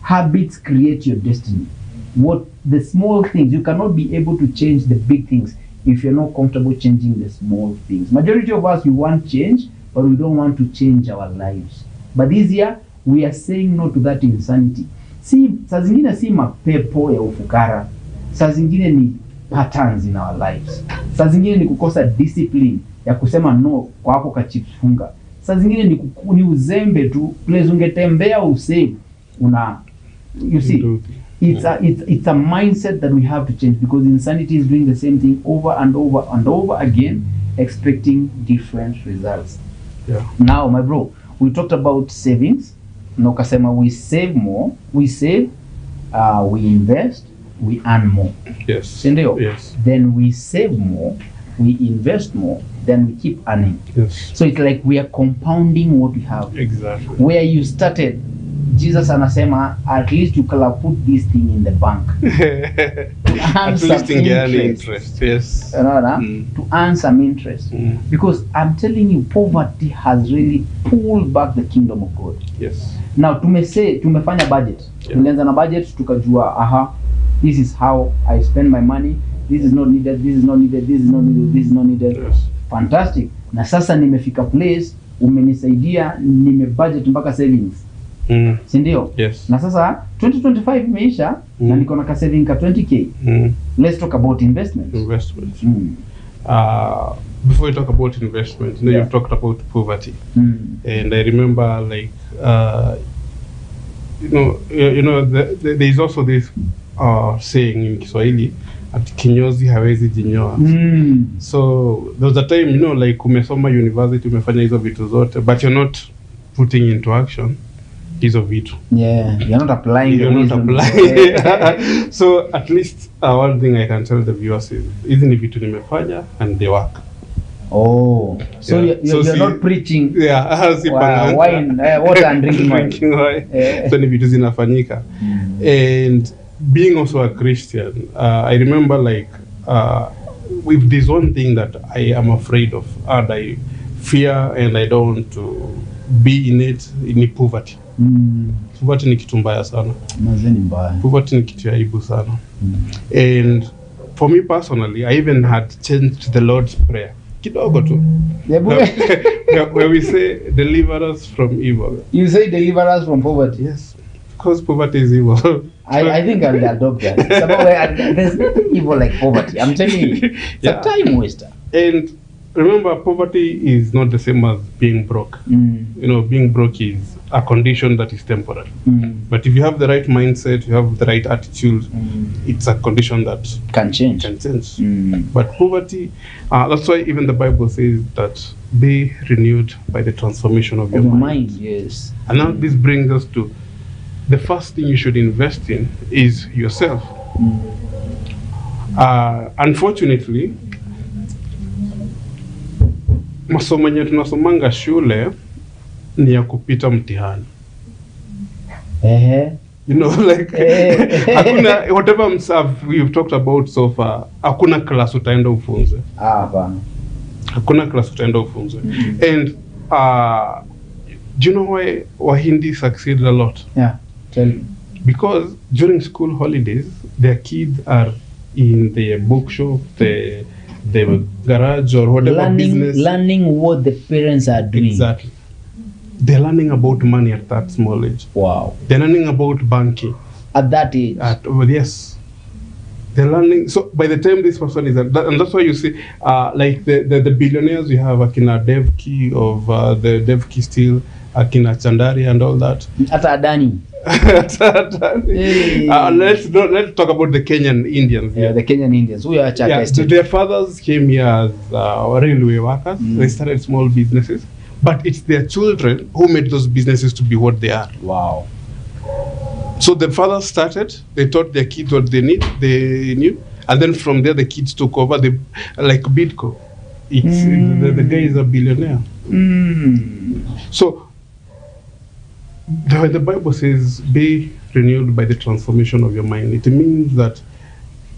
habits create your destiny. What the small things, you cannot be able to change the big things if you're not comfortable changing the small things. Majority of us, we want change, but we don't want to change our lives. But this year we are saying no to that insanity. Saa zingine si mapepo ya ufukara, saa zingine ni patterns in our lives, saa zingine ni kukosa discipline ya kusema no kwa hapo kachifunga, saa zingine ni uzembe tu, place ungetembea usave you see. It's a mindset that we have to change, because insanity is doing the same thing over and over and over again, expecting different results. Yeah. Now, my bro, we talked about savings. No kasema we save more, we save, we invest, we earn more. Yes. Sindio? Yes. Then we save more, we invest more, then we keep earning. Yes. So it's like we are compounding what we have. Exactly. Where you started, Jesus anasema, at least you can put this thing in the bank. At least in interest. Yes. To earn some interest. Because I'm telling you, poverty has really pulled back the kingdom of God. Yes. Now tumefanya budget. Tulianza na budget tukajua this is how I spend my money. This is not needed, this is not needed, this is not needed, this is not needed. Yes. Fantastic. Na sasa nimefika place, umenisaidia, budget mpaka savings. Si ndio? Yes. Na sasa 2025 imeisha na niko na ka saving ka 20k. Let's talk about investments. Before we talk about investment, you've talked about poverty. And I remember there is also this saying in Kiswahili, at kinyozi hawezi jinyoa. So there was a time, umesoma university, umefanya hizo vitu zote, but you're not putting into action hizo vitu. Yeah, you're not applying. So at least one thing I can tell the viewers is hizi ni vitu nimefanya and they work. Oh, so yeah. you're not preaching. Yeah, wine, water and drinking wine. So ni vitu zinafanyika. And being also a Christian, I remember with this one thing that I am afraid of, and I fear and I don't want to be in it, in poverty. Poverty ni kitu mbaya sana. Poverty ni kitu ya aibu sana. And for me personally, I even had changed the Lord's Prayer. Kidogo tu. Where we say, deliver us from evil. You say deliver us from poverty? Yes. Because poverty is evil. I think I'll adopt that. There's nothing evil like poverty. I'm telling you. It's a time waster. And remember, poverty is not the same as being broke. Being broke is a condition that is temporary. But if you have the right mindset, you have the right attitude, it's a condition that can change. But poverty, that's why even the Bible says that be renewed by the transformation of your mind. Yes. And now this brings us to the first thing you should invest in is yourself. Unfortunately, masomo yenye tunasomanga shule ni ya kupita mtihani. Hakuna, whatever we've talked about so far, hakuna class utaenda ufunze. Hakuna class utaenda ufunze. And do you know why Wahindi succeed a lot? Yeah, tell me. Because during school holidays, their kids are in the bookshop, the garage or whatever business. Learning what the parents are doing. Exactly. They're learning about money at that small age. Wow. They're learning about banking. At that age? Yes. They're learning. So by the time this person is, and that's why you see, the billionaires we have, Akina Devki of the Devki Steel, Akina Chandari and all that. Ata Adani. Let's talk about the Kenyan Indians. Yeah, the Kenyan Indians. We are their fathers came here as railway workers. They started small businesses, but it's their children who made those businesses to be what they are. Wow. So the fathers started. They taught their kids what they knew, and then from there the kids took over. They like Bidco. It's the guy is a billionaire. So. The Bible says, be renewed by the transformation of your mind. It means that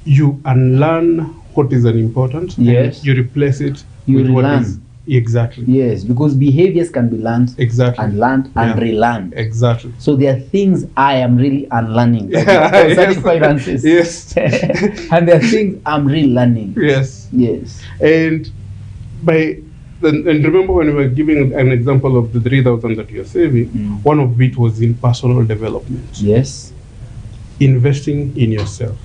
you unlearn what is unimportant. Yes. And you replace it with what relearn. is. Exactly. Yes, because behaviors can be learned. Exactly. And learned and relearned. Exactly. So there are things I am really unlearning. Concerning finances. Yes. And there are things I'm relearning. Yes. Yes. And by and remember when we were giving an example of the 3,000 that you're saving, one of it was in personal development. Yes. Investing in yourself.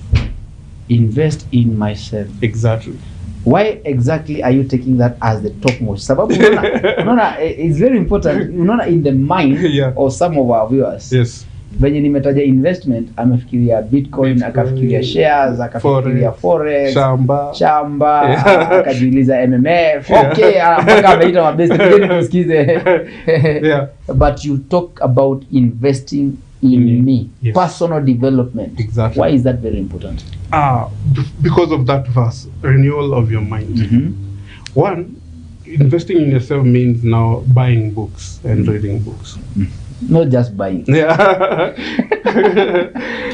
Invest in myself. Exactly. Why exactly are you taking that as the topmost? Sababu unaona, it's very important. Unaona, in the mind Yeah. of some of our viewers. Yes. Venye nimetaja investment, amefikiria Bitcoin, akafikiria shares, akafikiria forex, shamba, Yeah. akajiuliza MMF. Okay, mpaka ameita mabesti pigeni tusikize. Yeah. But you talk about investing in me, yes. personal development. Exactly. Why is that very important? Because of that verse, renewal of your mind. Mm-hmm. One, investing in yourself means now buying books and reading books. Not just buying. Yeah.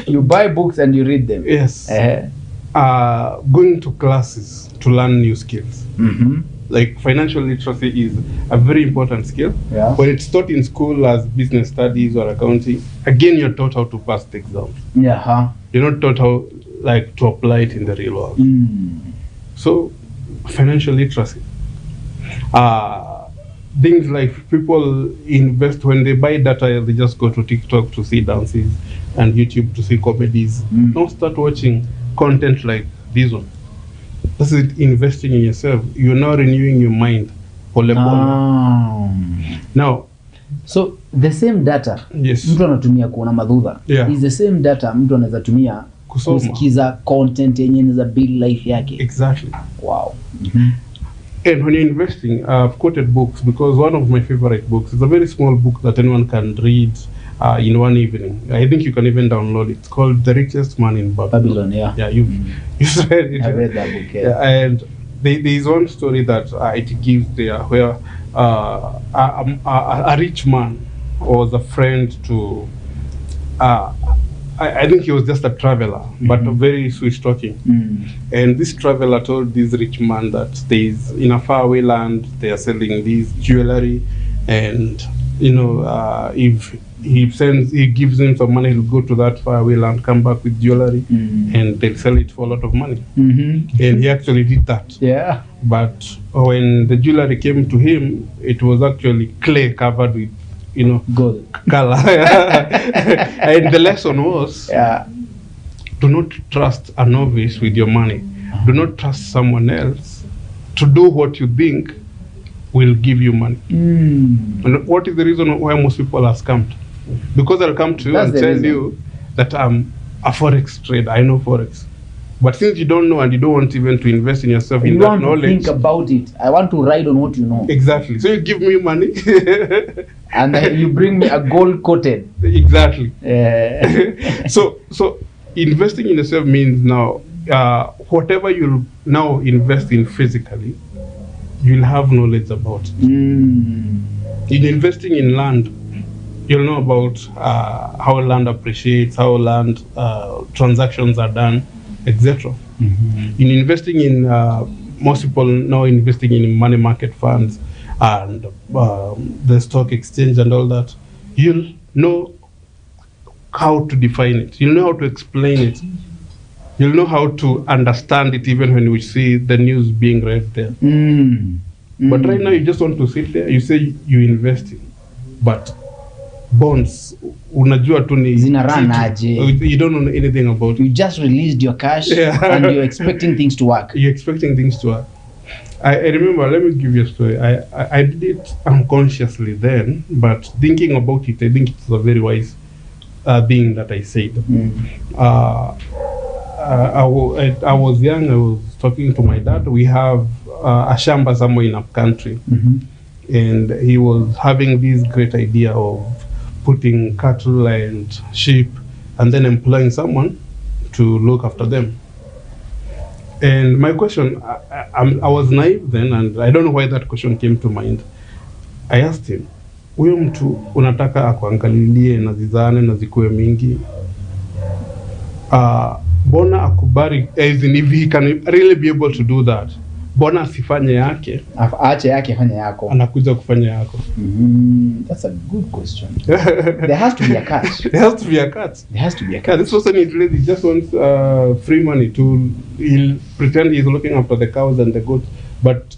You buy books and you read them. Yes. Going to classes to learn new skills. Mm-hmm. Like financial literacy is a very important skill. Yeah. When it's taught in school as business studies or accounting, again you're taught how to pass the exams. Yeah. You're not taught how to apply it in the real world. So financial literacy. Things like people invest when they buy data, they just go to TikTok to see dances and YouTube to see comedies. Don't start watching content like this one. This is investing in yourself. You're now renewing your mind. Now, so the same data yes, mtu anatumia kuona madhudha, yeah, is the same data mtu anaweza tumia kusikiza content yenye inaweza build life yake. Exactly. Wow. And when you're investing, I've quoted books because one of my favorite books is a very small book that anyone can read in one evening. I think you can even download it. It's called The Richest Man in Babylon. Yeah. Yeah, you've read it. I read that book. Yeah, and there is one story that it gives there where a rich man was a friend to. I think he was just a traveler, but very sweet talking. And this traveler told this rich man that there's in a faraway land they are selling this jewelry, and if he gives him some money, he'll go to that faraway land, come back with jewelry, and they'll sell it for a lot of money. And he actually did that. Yeah. But when the jewelry came to him, it was actually clay covered with gold color. And the lesson was, do not trust a novice with your money. Do not trust someone else to do what you think will give you money. And what is the reason why most people are scammed? Because they'll come to you and tell you that I'm a forex trader, I know forex. But since you don't know and you don't want even to invest in yourself in that knowledge. You want to think about it. I want to ride on what you know. Exactly. So you give me money. And then you bring me a gold coated. Exactly. So investing in yourself means now whatever you now invest in physically, you'll have knowledge about it. In investing in land, you'll know about how land appreciates, how land transactions are done, etc. In investing in, most people now investing in money market funds and the stock exchange and all that, you'll know how to define it. You'll know how to explain it. You'll know how to understand it even when we see the news being read there. But right now you just want to sit there, you say you invest in, but bonds, unajua tu ni zinaranaje. You don't know anything about it. You just released your cash and you're expecting things to work. You're expecting things to work. I remember, let me give you a story. I did it unconsciously then, but thinking about it, I think it's a very wise thing that I said. I was young, I was talking to my dad. We have a shamba somewhere in our country. And he was having this great idea of putting cattle and sheep and then employing someone to look after them. And my question, I was naive then, and I don't know why that question came to mind. I asked him, huyo mtu unataka akuangalilie na zizane na zikuwe mingi, bona akubari, as in if he can really be able to do that, bona asifanye yake, aache yake fanya yako, anakuja kufanya yako. That's a good question. There has to be a catch. There has to be a catch. There has to be a catch. Yeah, this person is lazy, just wants free money to, he'll pretend he's looking after the cows and the goats, but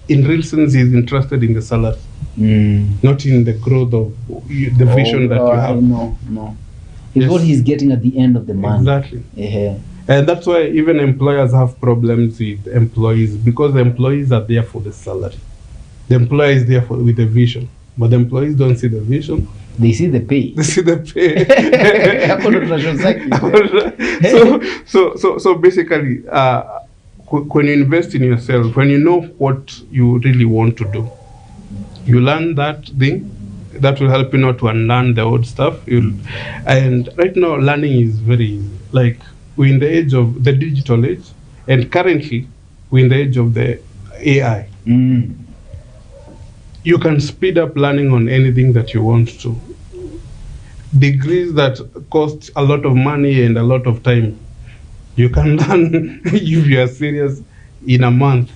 in real sense, he's interested in the salary, not in the growth of the vision that you have. No. It's Yes. what he's getting at the end of the month. Exactly. Yeah. And that's why even employers have problems with employees, because the employees are there for the salary. The employer is there with the vision, but the employees don't see the vision. They see the pay. They see the pay. Hapo ndo tunachosaki. So basically, when you invest in yourself, when you know what you really want to do, you learn that thing. That will help you not to unlearn the old stuff. And right now, learning is very easy. Like, we're in the age of the digital age, and currently, we're in the age of the AI. You can speed up learning on anything that you want to. Degrees that cost a lot of money and a lot of time, you can learn if you are serious in a month,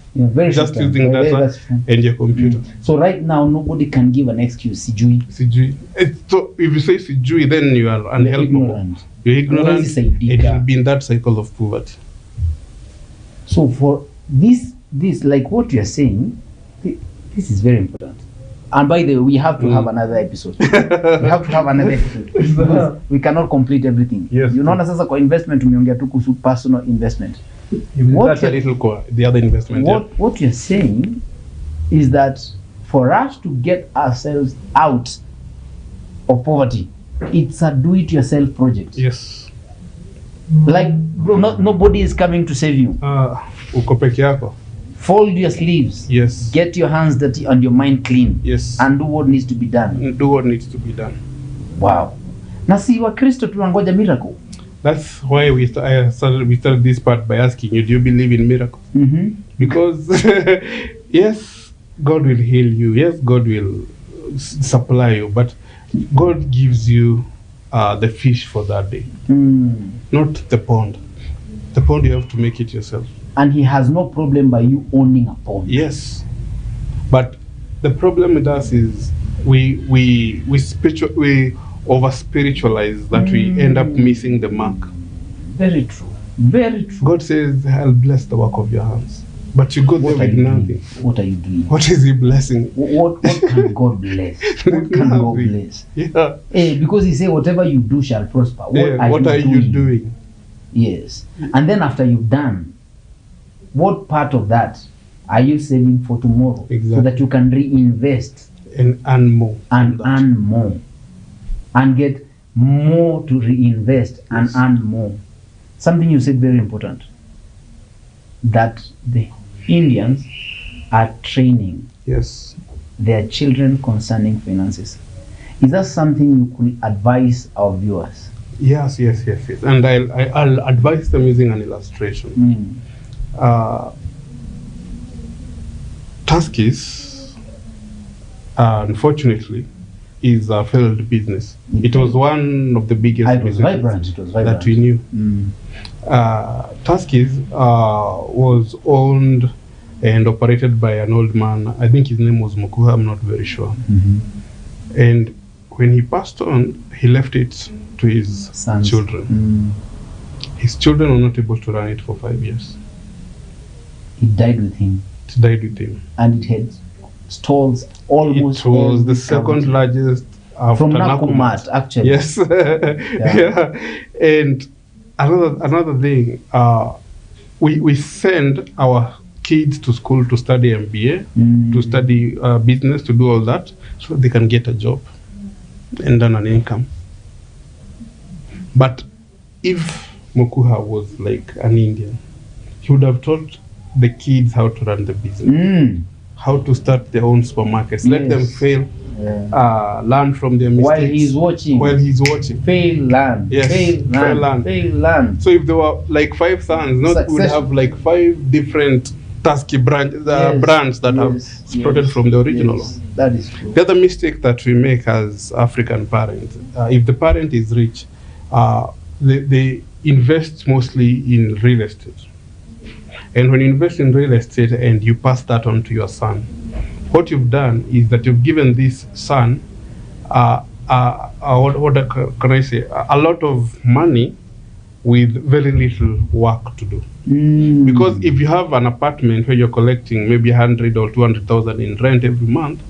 just using data and your computer. So right now, nobody can give an excuse. Sijui. So if you say sijui, then you are unhelpful. You're ignorant, and you'll be in that cycle of poverty. So for this like what you're saying, this is very important. And by the way, we have to have another episode. We have to have another episode because we cannot complete everything. Yes. Unaona sasa kwa investment tumeongea tu kuhusu personal investment. That's a little core, the other investment. What you're saying is that for us to get ourselves out of poverty, it's a do-it-yourself project. Yes. Like, bro, nobody is coming to save you. Uko peke yako. Fold your sleeves. Yes. Get your hands dirty and your mind clean. Yes. And do what needs to be done. Do what needs to be done. Wow. Na si Wakristo tunangoja miracle. That's why we started this part by asking you, do you believe in miracles? Because yes, God will heal you. Yes, God will supply you. But God gives you the fish for that day, not the pond. The pond, you have to make it yourself. And he has no problem by you owning a pond. Yes. But the problem with us is we over spiritualize that we end up missing the mark. Very true. Very true. God says, I'll bless the work of your hands. But you go there with nothing. What are you doing? What is he blessing? What can God bless? What can God bless? Yeah. Because he said, whatever you do shall prosper. What are you doing? Yes. And then after you've done, what part of that are you saving for tomorrow? Exactly. So that you can reinvest and earn more. And earn more. And get more to reinvest and earn more. Something you said very important. That the Indians are training their children concerning finances. Is that something you could advise our viewers? Yes. And I'll advise them using an illustration. Tuskys, unfortunately, is a failed business. It was one of the biggest businesses that we knew. Tuskys was owned and operated by an old man. I think his name was Mukuha, I'm not very sure. And when he passed on, he left it to his children. His children were not able to run it for 5 years. It died with him. It died with him. And it had stalls almost. It was the second largest after from Nakumat, actually. Yes. Yeah. And another thing, we send our kids to school to study MBA, to study business, to do all that, so they can get a job and earn an income. But if Mukuha was like an Indian, he would have taught the kids how to run the business, how to start their own supermarkets, let them fail, learn from their mistakes. While he's watching. Fail, learn. Yes. Fail, learn. So if there were like 5 sons, we would have like 5 different Tusky brands that have sprouted from the original one. That is true. The other mistake that we make as African parents, if the parent is rich, they invest mostly in real estate. And when you invest in real estate and you pass that on to your son, what you've done is that you've given this son, what can I say, a lot of money with very little work to do. Because if you have an apartment where you're collecting maybe 100 or 200,000 in rent every month,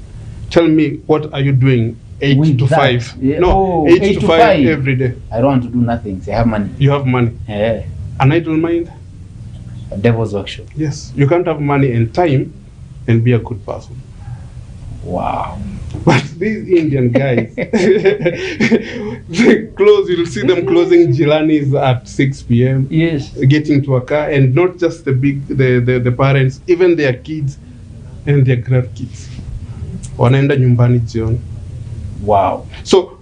tell me, what are you doing 8 With to that? 5? Yeah. No, Oh, 8 to 5 every day. I don't want to do nothing. So I have money. You have money. Yeah. An idle mind? A devil's workshop. Yes. You can't have money and time and be a good person. Wow. But these Indian guys, they close, you'll see them closing Jilanis at 6 p.m. Yes. Getting to a car, and not just the parents, even their kids and their grandkids. Wanaenda nyumbani jioni. Wow. So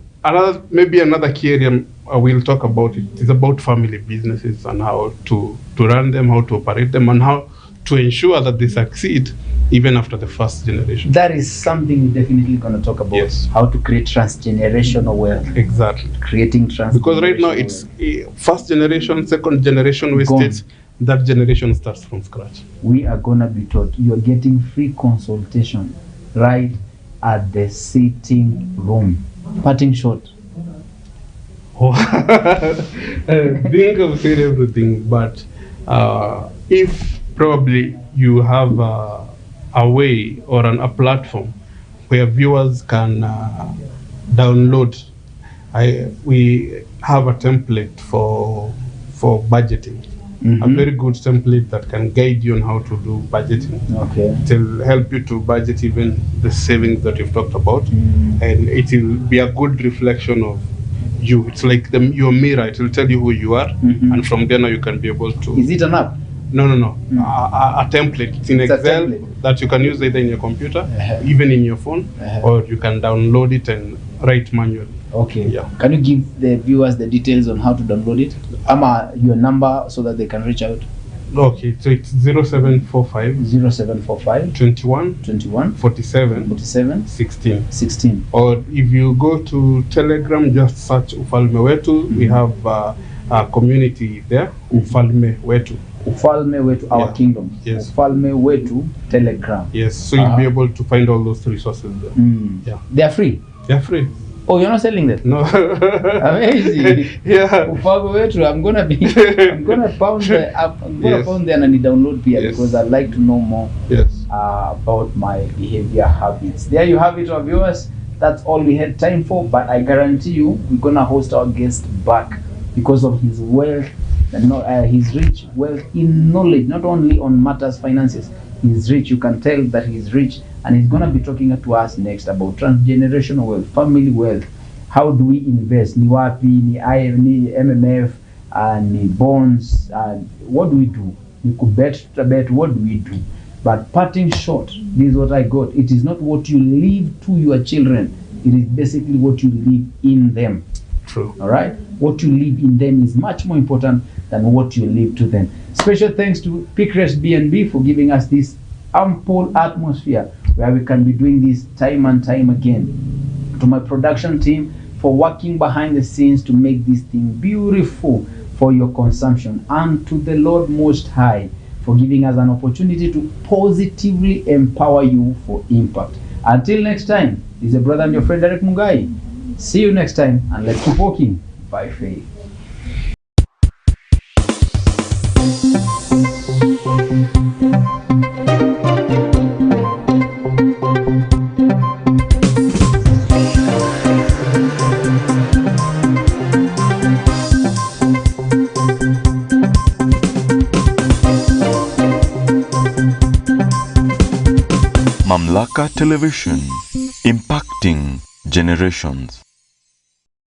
maybe another key area we'll talk about it is about family businesses and how to run them, how to operate them, and how to ensure that they succeed even after the first generation. That is something we're definitely going to talk about. Yes. How to create transgenerational wealth. Exactly. Creating transgenerational Because right now it's first generation, second generation wastage. That generation starts from scratch. We are going to be taught. You're getting free consultation right at the sitting room. Parting shot. Think I've said everything, but if probably you have a way or a platform where viewers can download, we have a template for budgeting. A very good template that can guide you on how to do budgeting. Okay. It will help you to budget even the savings that you've talked about, and it will be a good reflection of you. It's like your mirror. It will tell you who you are, and from there now you can be able to. Is it an app? No. A template. It's in Excel that you can use either in your computer, even in your phone, or you can download it and write manually. Okay. Yeah. Can you give the viewers the details on how to download it? Your number so that they can reach out. Okay, so it's 0745 0745 21 21 47 47 16. 16. Or if you go to Telegram, just search Ufalme Wetu. We have a community there, Ufalme Wetu. Ufalme Wetu, our kingdom. Yes. Ufalme Wetu Telegram. Yes, so you'll be able to find all those resources there. Yeah. They are free. They're free. Oh, you're not selling them? No. Amazing. Yeah. Ufalme Wetu, I'm gonna pound there and download here because I'd like to know more about my behavior habits. There you have it, our viewers. That's all we had time for, but I guarantee you we're gonna host our guest back because of his wealth, his rich wealth in knowledge, not only on matters finances. He's rich. You can tell that he's rich, and he's gonna be talking to us next about transgenerational wealth, family wealth. How do we invest? Ni wapi, ni MMF, ni bonds, what do we do? You could bet, what do we do? But parting short, this is what I got. It is not what you leave to your children. It is basically what you leave in them. True. All right? What you leave in them is much more important than what you leave to them. Special thanks to Pickrest B&B for giving us this ample atmosphere where we can be doing this time and time again. To my production team for working behind the scenes to make this thing beautiful for your consumption. And to the Lord Most High for giving us an opportunity to positively empower you for impact. Until next time, this is your brother and your friend Derek Mungai. See you next time, and let's keep walking by faith. Mamlaka Television, impacting generations.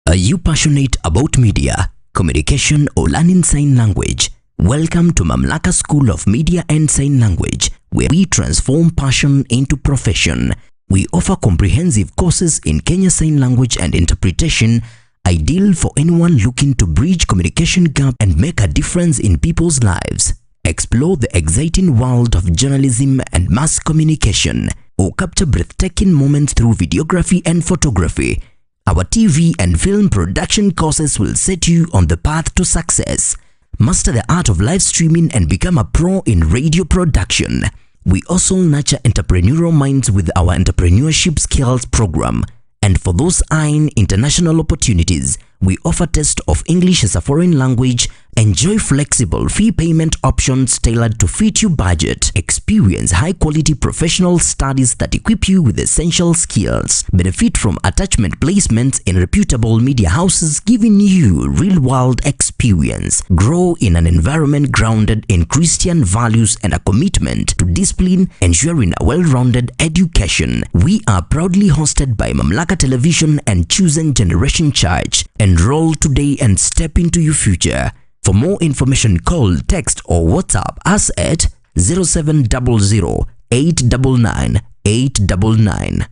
Are you passionate about media, communication, or learning sign language? Welcome to Mamlaka School of Media and Sign Language, where we transform passion into profession. We offer comprehensive courses in Kenya Sign Language and Interpretation, ideal for anyone looking to bridge communication gap and make a difference in people's lives. Explore the exciting world of journalism and mass communication, or capture breathtaking moments through videography and photography. Our TV and film production courses will set you on the path to success. Master the art of live streaming and become a pro in radio production. We also nurture entrepreneurial minds with our entrepreneurship skills program. And for those eyeing international opportunities, we offer test of English as a foreign language Enjoy flexible fee payment options tailored to fit your budget. Experience high-quality professional studies that equip you with essential skills. Benefit from attachment placements in reputable media houses, giving you real-world experience. Grow in an environment grounded in Christian values and a commitment to discipline, ensuring a well-rounded education. We are proudly hosted by Mamlaka Television and Chosen Generation Church. Enroll today and step into your future. For more information, call, text, or WhatsApp us at 0700 899 899.